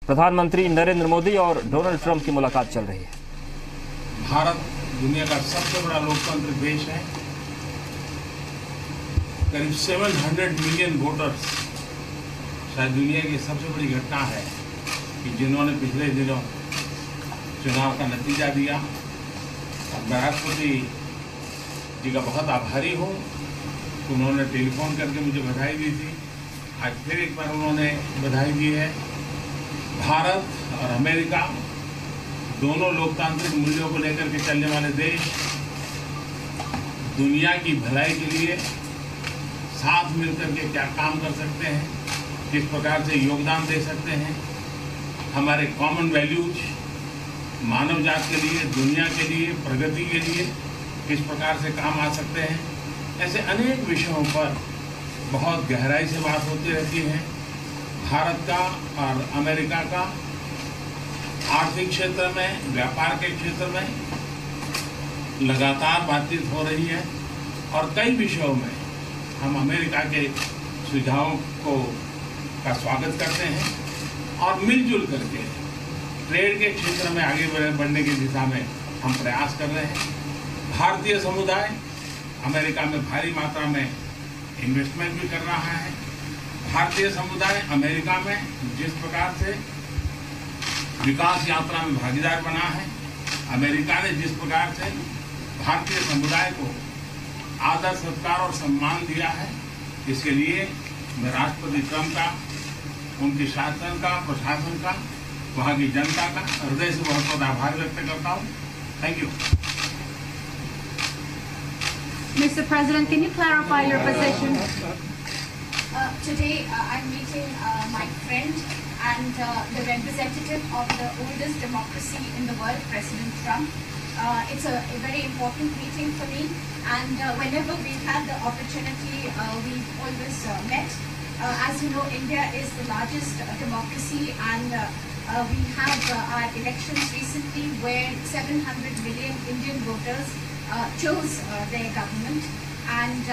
प्रधानमंत्री नरेंद्र मोदी और Donald Trump की मुलाकात चल रही है। भारत दुनिया का सबसे बड़ा लोकतांत्रिक देश है। करीब 700 मिलियन वोटर्स, शायद दुनिया की सबसे बड़ी घटना है कि जिन्होंने पिछले दिनों चुनाव का नतीजा दिया। और मैं राष्ट्रपति जी का बहुत आभारी हूँ। उन्होंने टेलीफोन करके मुझे बधाई दी थी। आज फिर एक बार उन्होंने बधाई दी है। भारत और अमेरिका दोनों लोकतांत्रिक मूल्यों को लेकर के चलने वाले देश दुनिया की भलाई के लिए साथ मिलकर के क्या काम कर सकते हैं, किस प्रकार से योगदान दे सकते हैं, हमारे कॉमन वैल्यूज मानव जात के लिए, दुनिया के लिए, प्रगति के लिए किस प्रकार से काम आ सकते हैं। ऐसे अनेक विषयों पर बहुत गहराई से बात होती रहती है। भारत का और अमेरिका का आर्थिक क्षेत्र में, व्यापार के क्षेत्र में लगातार बातचीत हो रही है और कई विषयों में हम अमेरिका के सुझावों का स्वागत करते हैं और मिलजुल करके ट्रेड के क्षेत्र में आगे बढ़ने की दिशा में हम प्रयास कर रहे हैं। भारतीय समुदाय अमेरिका में भारी मात्रा में इन्वेस्टमेंट भी कर रहा है। भारतीय समुदाय अमेरिका में जिस प्रकार से विकास यात्रा में भागीदार बना है, अमेरिका ने जिस प्रकार से भारतीय समुदाय को आदर, सत्कार और सम्मान दिया है, इसके लिए मैं राष्ट्रपति ट्रंप का, उनके शासन का, प्रशासन का, वहाँ की जनता का हृदय से बहुत बहुत आभार व्यक्त करता हूँ। Thank you. Mr. President, can you clarify your position? Today, I'm meeting my friend and the representative of the oldest democracy in the world, President Trump. It's a very important meeting for me, and whenever we've had the opportunity, we've always met. As you know, India is the largest democracy, and we have our elections recently where 700 million Indian voters chose their government. And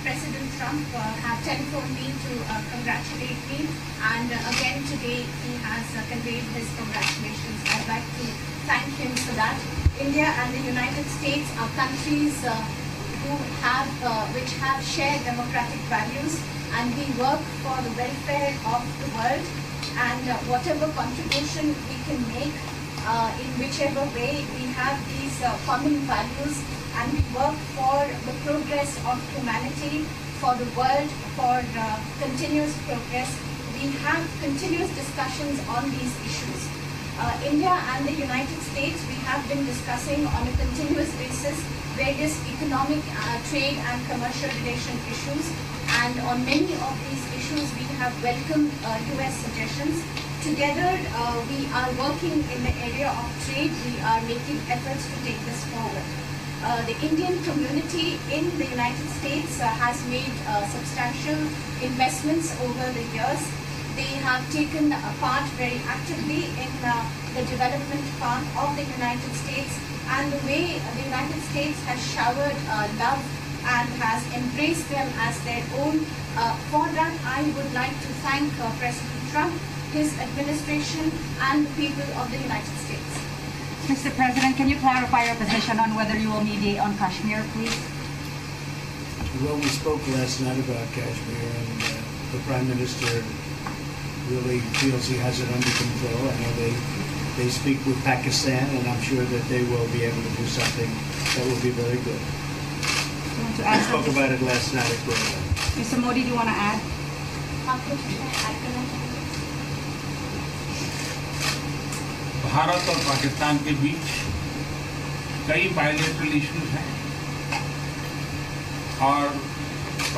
President Trump have telephoned me to congratulate me, and again today he has conveyed his congratulations. I'd like to thank him for that. India and the United States are countries which have shared democratic values, and we work for the welfare of the world. And whatever contribution we can make in whichever way, we have these common values. And we work for the progress of humanity, for the world, for continuous progress. We have continuous discussions on these issues. India and the United States, we have been discussing on a continuous basis various economic, trade and commercial relation issues. And on many of these issues, we have welcomed US suggestions. Together, we are working in the area of trade. We are making efforts to take this forward. The Indian community in the United States has made substantial investments over the years. They have taken part very actively in the development part of the United States, and the way the United States has showered love and has embraced them as their own. For that, I would like to thank President Trump, his administration, and the people of the United States. Mr. President, can you clarify your position on whether you will mediate on Kashmir, please? Well, we spoke last night about Kashmir, and the Prime Minister really feels he has it under control. I know they speak with Pakistan, and I'm sure that they will be able to do something that will be very good. We spoke about it last night at Baat. Mr. Modi, do you want to add? Bharat और पाकिस्तान के बीच कई bilateral issues हैं और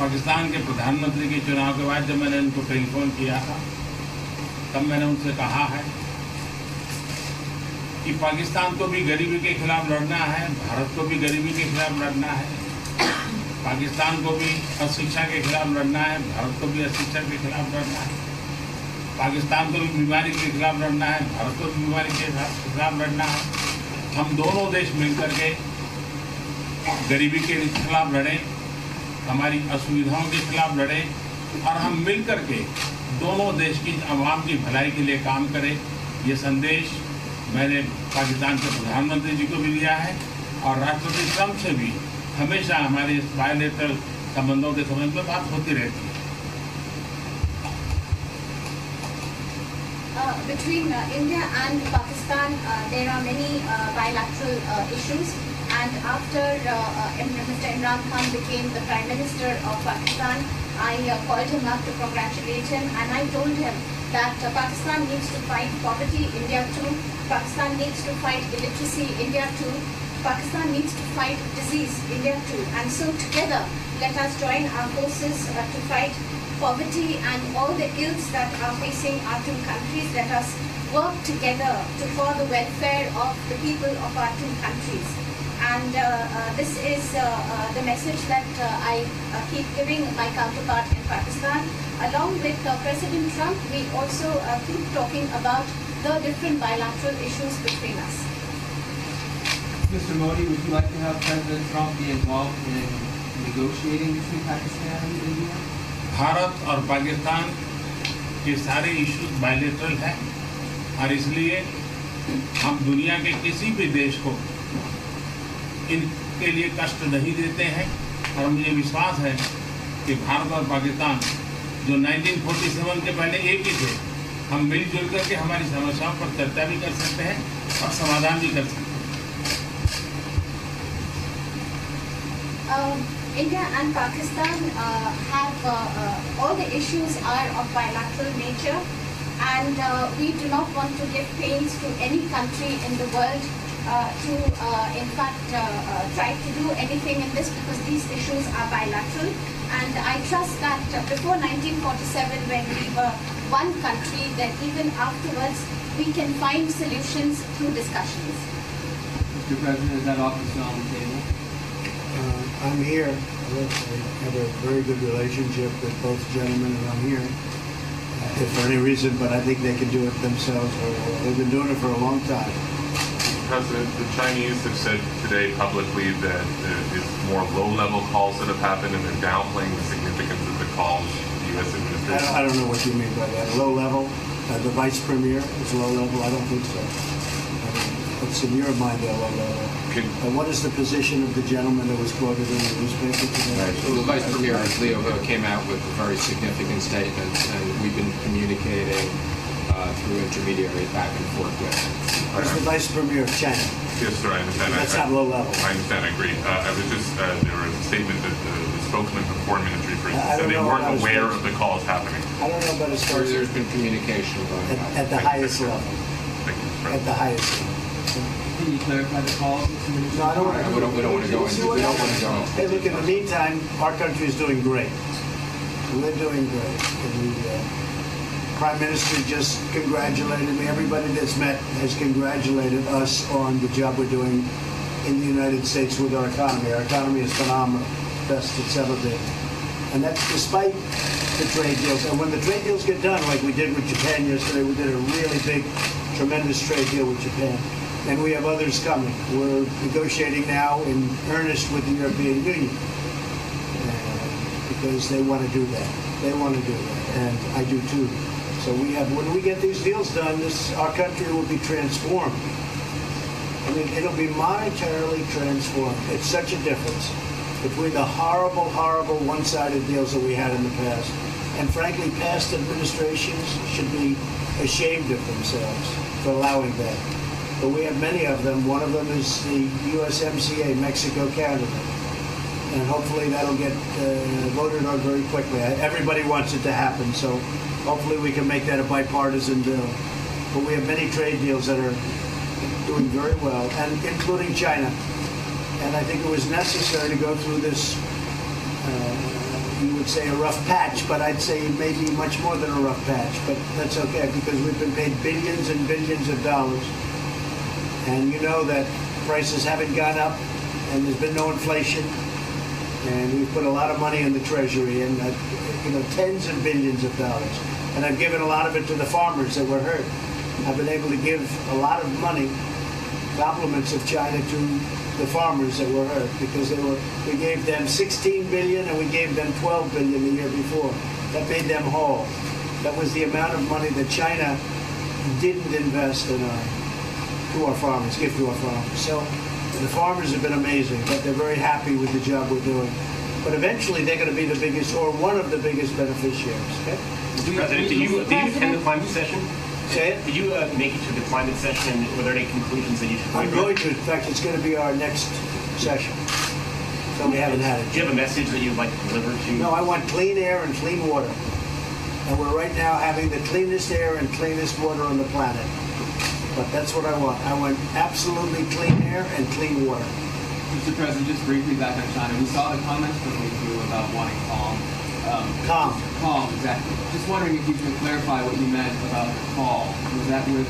पाकिस्तान के प्रधानमंत्री के चुनाव के बाद जब मैंने उनको टेलीफोन किया था, तब मैंने उनसे कहा है कि पाकिस्तान को भी गरीबी के खिलाफ लड़ना है, भारत को भी गरीबी के खिलाफ लड़ना है, पाकिस्तान को भी अशिक्षा के खिलाफ लड़ना है, भारत को भी अशिक्षा के खिलाफ लड़ना है, पाकिस्तान को भी बीमारी के खिलाफ लड़ना है, भारत को भी बीमारी के खिलाफ लड़ना है। हम दोनों देश मिलकर के गरीबी के खिलाफ लड़ें, हमारी असुविधाओं के खिलाफ लड़ें और हम मिलकर के दोनों देश की आवाम की भलाई के लिए काम करें। ये संदेश मैंने पाकिस्तान के प्रधानमंत्री जी को भी लिया है और राष्ट्रपति ट्रंप से भी हमेशा हमारे बायलैटरल संबंधों के संबंध में बात होती रहती है। Between India and Pakistan, there are many bilateral issues. And after Mr. Imran Khan became the Prime Minister of Pakistan, I called him up to congratulate him, and I told him that Pakistan needs to fight poverty, India too. Pakistan needs to fight illiteracy, India too. Pakistan needs to fight disease, India too. And so together, let us join our forces to fight poverty and all the ills that are facing our two countries. Let us work together for the welfare of the people of our two countries. And this is the message that I keep giving my counterpart in Pakistan. Along with President Trump, we also keep talking about the different bilateral issues between us. Mr. Modi, would you like to have President Trump be involved in negotiating between Pakistan and India? Bharat और पाकिस्तान के सारे issues bilateral हैं और इसलिए हम दुनिया के किसी भी देश को इनके लिए कष्ट नहीं देते हैं और मुझे विश्वास है कि भारत और पाकिस्तान जो 1947 के पहले एक ही थे, हम मिलजुल करके हमारी समस्याओं पर चर्चा भी कर सकते हैं और समाधान भी कर सकते हैं। India and Pakistan have all the issues are of bilateral nature, and we do not want to give pains to any country in the world to in fact try to do anything in this, because these issues are bilateral. And I trust that before 1947, when we were one country, that even afterwards we can find solutions through discussions. Mr. President, is that offer still on the table? I'm here. I have a very good relationship with both gentlemen, and I'm here. If for any reason, but I think they can do it themselves. They've been doing it for a long time. President, the Chinese have said today publicly that it's more low-level calls that have happened, and they're downplaying the significance of the calls the U.S. administration. I don't know what you mean by that. Low level? The vice premier is low level? I don't think so. What's in your mind, low level? What is the position of the gentleman that was quoted in the newspaper today? Right. So the Vice Premier, Leo, came out with a very significant statement, and we've been communicating through intermediaries back and forth with him. He's the Vice Premier of China. Yes, sir, I understand. That's not low level. I understand, I agree. I was just, there was a statement that the spokesman of the Foreign Ministry, for instance, said they weren't aware of the calls happening. I don't know about his So there's been communication going on. at the highest level. Thank you, Mr. At the highest level. Can you clarify the calls? No, I don't want to. We don't want to go into. We don't want to go into. Hey, look, in the meantime, our country is doing great. We're doing great. And the Prime Minister just congratulated me. Everybody that's met has congratulated us on the job we're doing in the United States with our economy. Our economy is phenomenal, best it's ever been. And that's despite the trade deals. And when the trade deals get done, like we did with Japan yesterday, we did a really big, tremendous trade deal with Japan. And we have others coming. We're negotiating now in earnest with the European Union because they want to do that. They want to do that, and I do too. So we have. When we get these deals done, our country will be transformed. I mean, it'll be monetarily transformed. It's such a difference between the horrible, horrible one-sided deals that we had in the past. And frankly, past administrations should be ashamed of themselves for allowing that. But we have many of them. One of them is the USMCA, Mexico-Canada. And hopefully that'll get voted on very quickly. Everybody wants it to happen, so hopefully we can make that a bipartisan bill. But we have many trade deals that are doing very well, and including China. And I think it was necessary to go through this, you would say a rough patch, but I'd say maybe much more than a rough patch. But that's okay, because we've been paid billions and billions of dollars. And you know that prices haven't gone up, and there's been no inflation, and we've put a lot of money in the Treasury, and tens of billions of dollars. And I've given a lot of it to the farmers that were hurt. I've been able to give a lot of money, compliments of China, to the farmers that were hurt, because we gave them 16 billion and we gave them 12 billion the year before. That made them whole. That was the amount of money that China didn't invest in to our farmers, give to our farmers. So the farmers have been amazing, but they're very happy with the job we're doing. But eventually they're going to be the biggest, or one of the biggest beneficiaries. Okay? Mr. President, did you attend the climate session? Say it? Did you make it to the climate session? Were there any conclusions that you should I'm going to. In fact, it's going to be our next session. So we haven't had it. Do you have a message that you'd like to deliver to? No, I want clean air and clean water. And we're right now having the cleanest air and cleanest water on the planet. But that's what I want. I want absolutely clean air and clean water. Mr. President, just briefly back on China, we saw the comments from you about wanting calm. Calm, exactly. Just wondering if you could clarify what you meant about the call. Was that with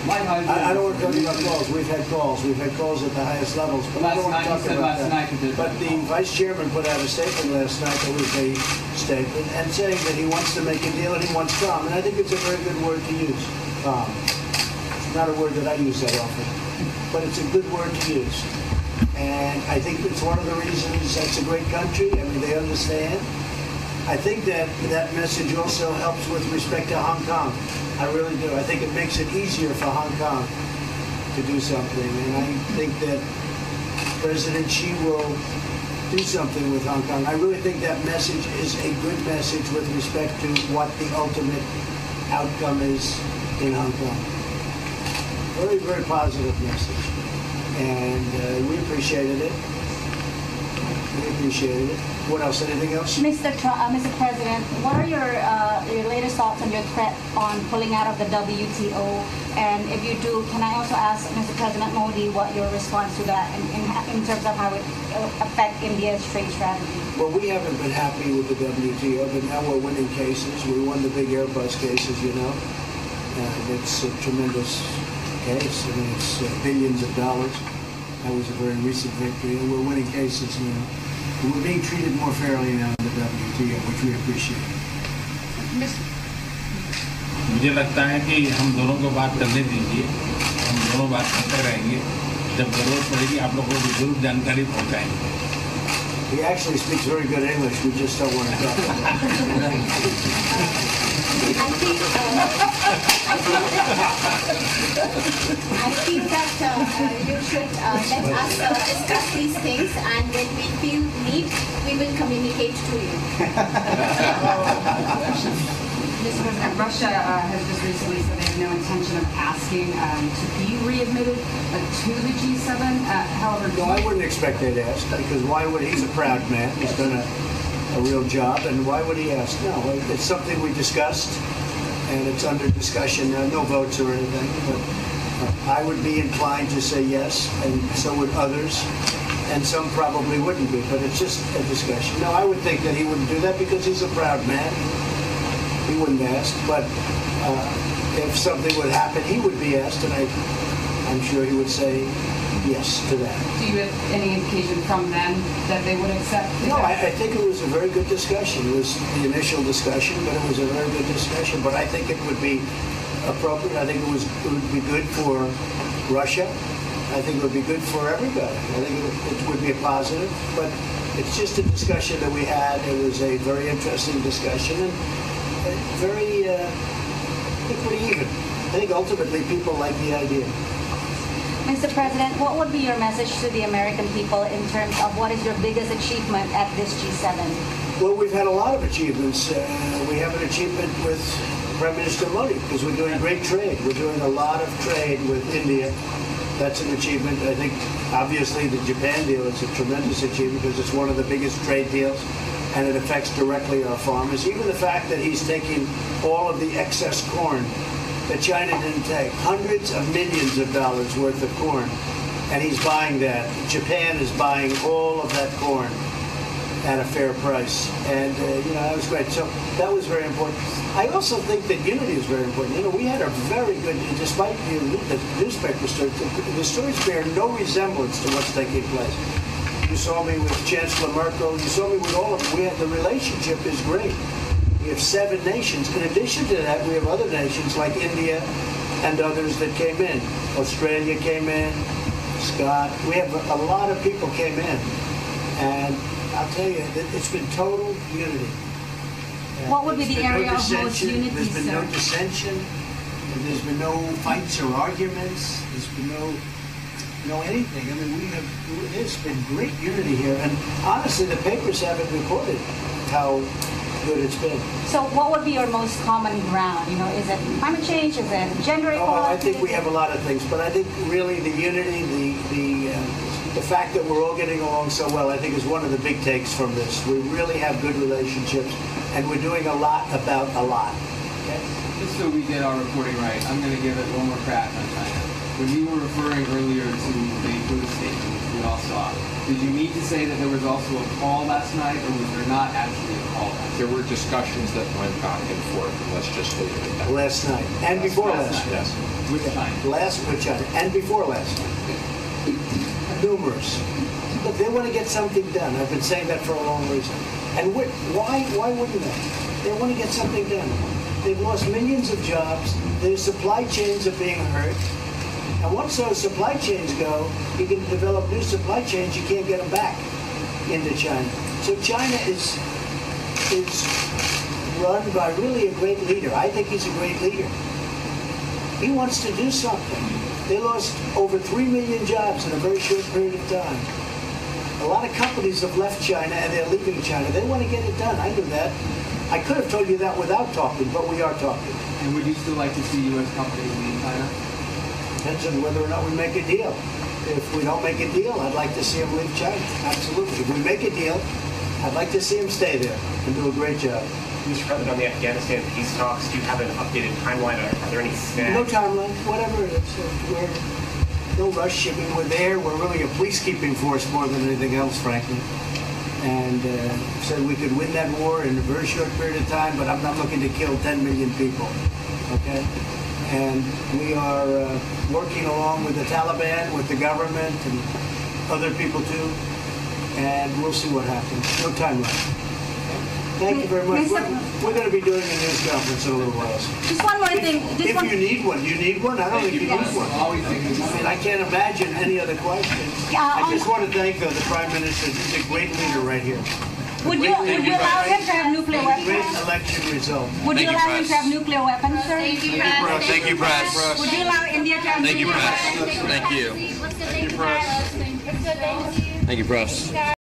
light hydrogen? I don't want to talk about calls. We've had calls. We've had calls at the highest levels. But I don't want to talk about that. But the Vice Chairman put out a statement last night, that was a statement, and saying that he wants to make a deal and he wants calm. And I think it's a very good word to use, calm. It's not a word that I use that often, but it's a good word to use. And I think it's one of the reasons that's a great country. I mean, they understand. I think that that message also helps with respect to Hong Kong. I really do. I think it makes it easier for Hong Kong to do something. And I think that President Xi will do something with Hong Kong. I really think that message is a good message with respect to what the ultimate outcome is in Hong Kong. Very, very positive message. And we appreciated it. We appreciated it. What else? Anything else? Mr. President, what are your latest thoughts on your threat on pulling out of the WTO? And if you do, can I also ask Mr. President Modi what your response to that in terms of how it affect India's trade strategy? Well, we haven't been happy with the WTO, but now we're winning cases. We won the big Airbus cases, you know, and it's a tremendous case. I mean, it's billions of dollars. That was a very recent victory, and we're winning cases now. We're being treated more fairly now in the WTO, which we appreciate. मुझे लगता है कि हम दोनों को बात करने दीजिए, हम दोनों बात करते रहेंगे, जब जरूरत पड़ेगी आप लोगों को जरूर जानकारी पहुंचाएंगे. He actually speaks very good English. We just don't want to talk. I think that you should let us discuss these things, and when we feel need, we will communicate to you. Mr. President, Russia has just recently said they have no intention of asking to be readmitted to the G7. However, no, I wouldn't expect they'd ask, because why would he's a proud man? He's done a real job, and why would he ask? No, it's something we discussed, and it's under discussion. No votes or anything, but I would be inclined to say yes, and so would others, and some probably wouldn't be, but it's just a discussion. No, I would think that he wouldn't do that because he's a proud man. He wouldn't ask, but if something would happen, he would be asked, and I'm sure he would say yes to that. Do you have any indication from them that they would accept? No, I think it was a very good discussion. It was the initial discussion, but it was a very good discussion. But I think it would be appropriate. I think it would be good for Russia. I think it would be good for everybody. I think it would be a positive, but it's just a discussion that we had. It was a very interesting discussion, and very, I think pretty even. I think ultimately people like the idea. Mr. President, what would be your message to the American people in terms of what is your biggest achievement at this G7? Well, we've had a lot of achievements. We have an achievement with Prime Minister Modi because we're doing great trade. We're doing a lot of trade with India. That's an achievement. I think, obviously, the Japan deal is a tremendous achievement because it's one of the biggest trade deals, and it affects directly our farmers. Even the fact that he's taking all of the excess corn that China didn't take, hundreds of millions of dollars worth of corn, and he's buying that. Japan is buying all of that corn at a fair price, and that was great. So that was very important. I also think that unity is very important. We had a very good, despite the newspaper stories, the stories bear no resemblance to what's taking place. You saw me with Chancellor Merkel. You saw me with all of them. The relationship is great. We have 7 nations. In addition to that, we have other nations like India and others that came in. Australia came in, Scott. We have a lot of people came in. And I'll tell you, it's been total unity. What would be the area of most unity, There's been no dissension. There's been no fights or arguments. There's been no anything. I mean, there's been great unity here, and honestly, the papers haven't reported how good it's been. So what would be your most common ground? You know, is it climate change? Is it gender equality? I think we have a lot of things, but I think really the unity, the fact that we're all getting along so well, I think is one of the big takes from this. We really have good relationships, and we're doing a lot about a lot. Okay? Just so we get our reporting right, I'm going to give it one more crack on China. When you were referring earlier to the Buddhist statement, which we all saw, did you mean to say that there was also a call last night, or was there not actually a call last night? There were discussions that went back and forth, and let's just leave it at that. Last night, and before last night. Yes. With China. Last with China, and before last night. Numerous. Look, they want to get something done. I've been saying that for a long reason. And why wouldn't they? They want to get something done. They've lost millions of jobs. Their supply chains are being hurt. And once those supply chains go, you can develop new supply chains. You can't get them back into China. So China is run by really a great leader. I think he's a great leader. He wants to do something. They lost over 3 million jobs in a very short period of time. A lot of companies have left China and they're leaving China. They want to get it done. I knew that. I could have told you that without talking, but we are talking. And would you still like to see U.S. companies leave China? Depends on whether or not we make a deal. If we don't make a deal, I'd like to see them leave China. Absolutely. If we make a deal, I'd like to see them stay there and do a great job. Mr. President, on the Afghanistan peace talks, do you have an updated timeline? Are there any snags? No timeline, whatever it is. We're no rush. I mean, we're there. We're really a peacekeeping force more than anything else, frankly. And said we could win that war in a very short period of time, but I'm not looking to kill 10 million people. Okay? And we are working along with the Taliban, with the government, and other people too. And we'll see what happens. No timeline. Thank you very much. We're going to be doing a news conference in a little while. Just one more thing. If you need one, you need one? I don't think you need one. I mean, I can't imagine any other question. I just want to thank the Prime Minister. He's a great leader right here. Would you allow him to have nuclear weapons? Great election result. Would you allow him to have nuclear weapons, sir? Thank you, Press. Thank you, Press. Would you allow India to have nuclear weapons? Thank you. Thank you, Press. Thank you, Press.